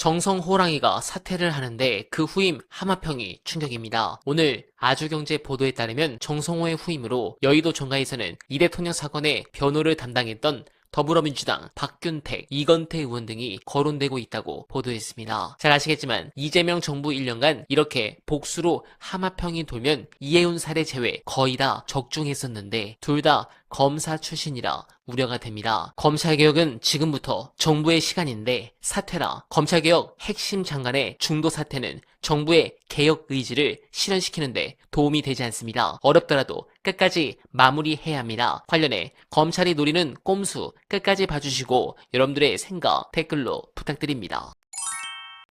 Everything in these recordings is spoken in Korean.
정성호랑이가 사퇴를 하는데 그 후임 하마평이 충격입니다. 오늘 아주경제 보도에 따르면 정성호의 후임으로 여의도 정가에서는 이 대통령 사건의 변호를 담당했던 더불어민주당 박균택, 이건태 의원 등이 거론되고 있다고 보도했습니다. 잘 아시겠지만 이재명 정부 1년간 이렇게 복수로 하마평이 돌면 이해운 사례 제외 거의 다 적중했었는데 둘 다 검사 출신이라 우려가 됩니다. 검찰개혁은 지금부터 정부의 시간인데 사퇴라 검찰개혁 핵심 장관의 중도 사퇴는 정부의 개혁 의지를 실현시키는데 도움이 되지 않습니다. 어렵더라도 끝까지 마무리해야 합니다. 관련해 검찰이 노리는 꼼수 끝까지 봐주시고 여러분들의 생각 댓글로 부탁드립니다.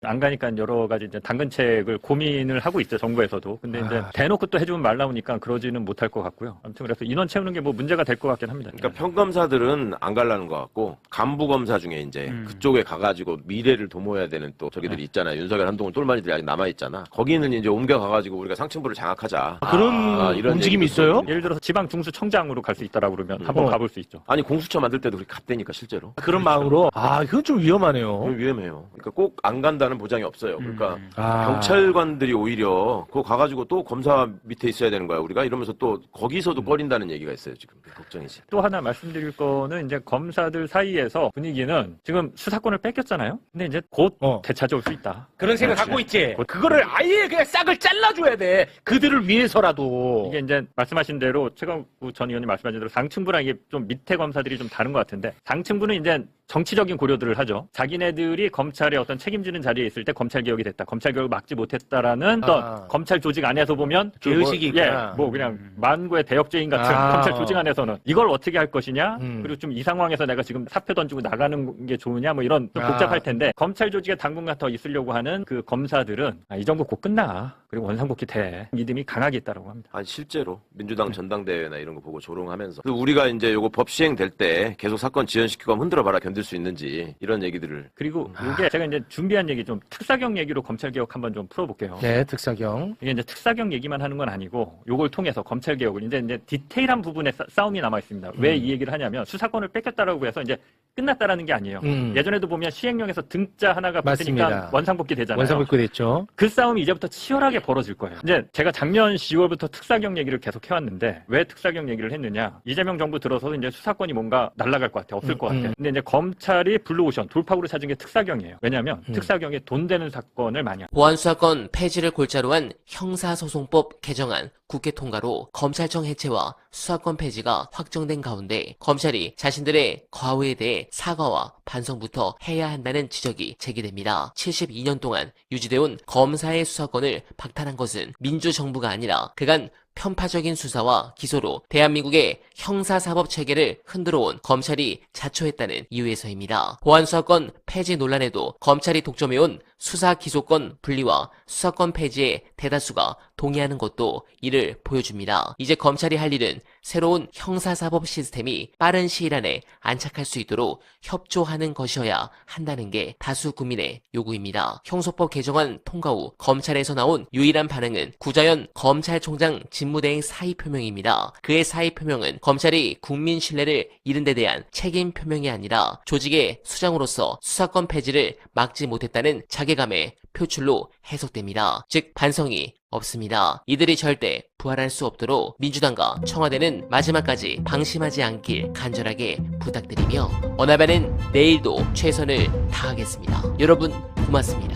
안 가니까 여러 가지 이제 당근책을 고민을 하고 있죠, 정부에서도. 근데 이제 대놓고 또 해주면 말 나오니까 그러지는 못할 것 같고요. 아무튼 그래서 인원 채우는 게 뭐 문제가 될 것 같긴 합니다. 그러니까 평검사들은 안 갈라는 것 같고 간부 검사 중에 이제 그쪽에 가가지고 미래를 도모해야 되는 또 저기들이 있잖아요. 윤석열, 한동훈 똘마니들이 아직 남아 있잖아. 거기는 이제 옮겨가가지고 우리가 상층부를 장악하자. 그런 이런 움직임이 있어요? 예를 들어서 지방 중수청장으로 갈 수 있다라고 그러면 한번 가볼 수 있죠. 아니 공수처 만들 때도 그렇게 갔대니까 실제로. 그런 마음으로? 이건 좀 위험하네요. 위험해요. 그러니까 꼭 안 간다는 보장이 없어요. 그러니까 경찰관들이 오히려 그거 가가지고 또 검사 밑에 있어야 되는 거야 우리가 이러면서 또 거기서도 꺼린다는 얘기가 있어요. 지금 걱정이지. 또 하나 말씀드릴 거는 이제 검사들 사이에서 분위기는 지금 수사권을 뺏겼잖아요. 근데 이제 곧 되찾아올 수 있다. 그런 생각 갖고 있지? 그거를 아예 그냥 싹을 잘라줘야 돼. 그들을 위해서라도. 이게 이제 말씀하신 대로 최강욱 전 의원님 말씀하신 대로 상층부랑 이게 좀 밑에 검사들이 좀 다른 것 같은데 상층부는 이제 정치적인 고려들을 하죠. 자기네들이 검찰의 어떤 책임지는 자리에 있을 때 검찰 개혁이 됐다. 검찰 개혁을 막지 못했다라는 어떤 검찰 조직 안에서 보면 그 의식이 있구나. 뭐 그냥 만구의 대역죄인 같은 검찰 조직 안에서는 이걸 어떻게 할 것이냐. 그리고 좀 이 상황에서 내가 지금 사표 던지고 나가는 게 좋으냐 뭐 이런 좀 복잡할 텐데 검찰 조직에 당분간 더 있으려고 하는 그 검사들은 이 정부 곧 끝나. 그리고 원상복귀 돼. 믿음이 강하게 있다라고 합니다. 아니 실제로 민주당 전당대회나 이런 거 보고 조롱하면서 우리가 이제 요거 법 시행될 때 계속 사건 지연시키고 흔들어봐라 견딜 수 있는지 이런 얘기들을. 그리고 이게 제가 이제 준비한 얘기 좀 특사경 얘기로 검찰개혁 한번 좀 풀어볼게요. 네, 특사경. 이게 이제 특사경 얘기만 하는 건 아니고 요걸 통해서 검찰개혁을 이제 디테일한 부분에 싸움이 남아 있습니다. 왜 이 얘기를 하냐면 수사권을 뺏겼다라고 해서 이제 끝났다라는 게 아니에요. 예전에도 보면 시행령에서 등자 하나가 붙으니까 맞습니다. 원상복귀 되잖아요. 원상복귀 됐죠. 그 싸움이 이제부터 치열하게 벌어질 거예요. 이제 제가 작년 10월부터 특사경 얘기를 계속 해왔는데 왜 특사경 얘기를 했느냐? 이재명 정부 들어서 이제 수사권이 뭔가 날아갈 것 같아, 없을 것 같아. 근데 이제 검찰이 블루오션 돌파구로 찾은 게 특사경이에요. 왜냐하면 특사경에 돈 되는 사건을 많이. 보안수사권 폐지를 골자로 한 형사소송법 개정안 국회 통과로 검찰청 해체와 수사권 폐지가 확정된 가운데 검찰이 자신들의 과오에 대해 사과와 반성부터 해야 한다는 지적이 제기됩니다. 72년 동안 유지돼온 검사의 수사권을 박탈한 것은 민주정부가 아니라 그간 편파적인 수사와 기소로 대한민국의 형사사법 체계를 흔들어온 검찰이 자초했다는 이유에서입니다. 보안수사권 폐지 논란에도 검찰이 독점해온 수사 기소권 분리와 수사권 폐지에 대다수가 동의하는 것도 이를 보여줍니다. 이제 검찰이 할 일은 새로운 형사사법 시스템이 빠른 시일 안에 안착할 수 있도록 협조하는 것이어야 한다는 게 다수 국민의 요구입니다. 형소법 개정안 통과 후 검찰에서 나온 유일한 반응은 구자연 검찰총장 직무대행 사의 표명입니다. 그의 사의 표명은 검찰이 국민 신뢰를 잃은 데 대한 책임 표명이 아니라 조직의 수장으로서 수사권 폐지를 막지 못했다는 자괴감의 표출로 해석됩니다. 즉 반성이 없습니다. 이들이 절대 부활할 수 없도록 민주당과 청와대는 마지막까지 방심하지 않길 간절하게 부탁드리며 어나바는 내일도 최선을 다하겠습니다. 여러분 고맙습니다.